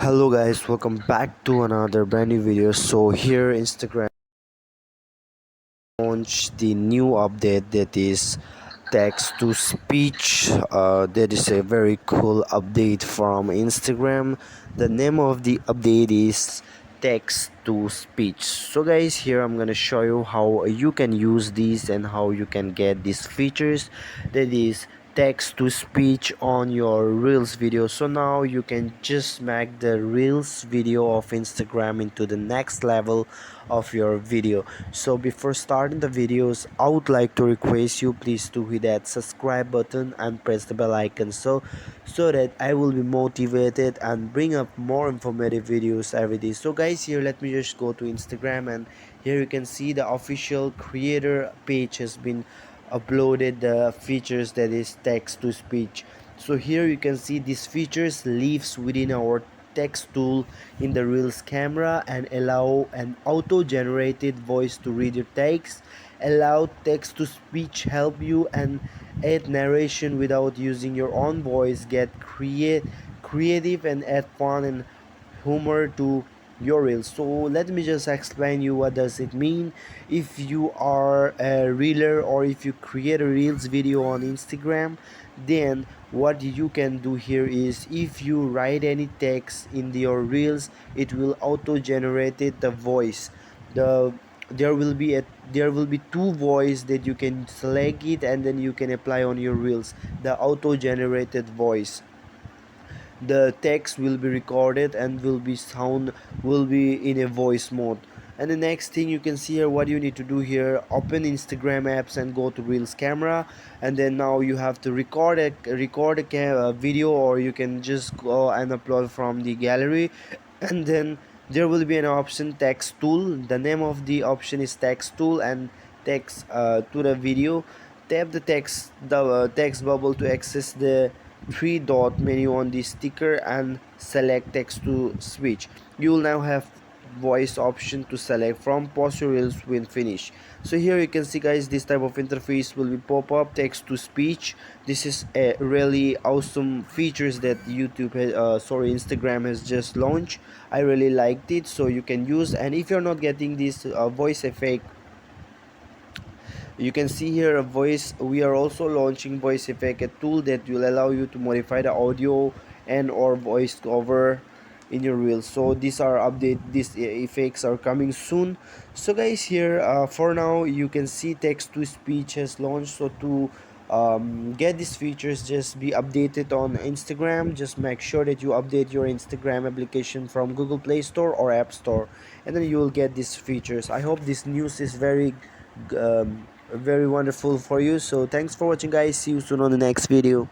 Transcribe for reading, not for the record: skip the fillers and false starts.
Hello guys, welcome back to another brand new video. So here Instagram launched the new update, that is text to speech. That is a very cool update from Instagram. The name of the update is text to speech. So guys, here I'm gonna show you how you can use these and how you can get these features, that is text to speech, on your reels video. So now you can just make the reels video of Instagram into the next level of your video. So before starting the videos, I would like to request you please to hit that subscribe button and press the bell icon, so that I will be motivated and bring up more informative videos every day. So guys, here let me just go to Instagram, and here you can see the official creator page has been uploaded the features, that is text to speech. So here you can see these features lives within our text tool in the reels camera and allow an auto generated voice to read your text, allow text to speech help you, and add narration without using your own voice, get creative and add fun and humor to your reels. So let me just explain you what does it mean. If you are a reeler or if you create a reels video on Instagram, then what you can do here is, if you write any text in your reels, it will auto generate it the voice. the there will be two voice that you can select it, and then you can apply on your reels the auto generated voice. The text will be recorded and will be in a voice mode. And the next thing you can see here, what you need to do here, open Instagram apps and go to reels camera, and then now you have to record a video, or you can just go and upload from the gallery. And then there will be an option text tool. The name of the option is text tool, and text to the video. Tap the text bubble to access the three dot menu on the sticker and select text to speech. You will now have voice option to select from. Pause your reels when finished. So here you can see guys, this type of interface will be pop up text to speech. This is a really awesome features that Instagram has just launched. I really liked it, so you can use. And if you're not getting this voice effect, you can see here a voice. We are also launching voice effect, a tool that will allow you to modify the audio and or voice over in your reels. So these effects are coming soon. So guys, here for now you can see text to speech has launched. So to get these features, just be updated on Instagram. Just make sure that you update your Instagram application from Google Play Store or App Store, and then you will get these features. I hope this news is very wonderful for you. So thanks for watching guys, see you soon on the next video.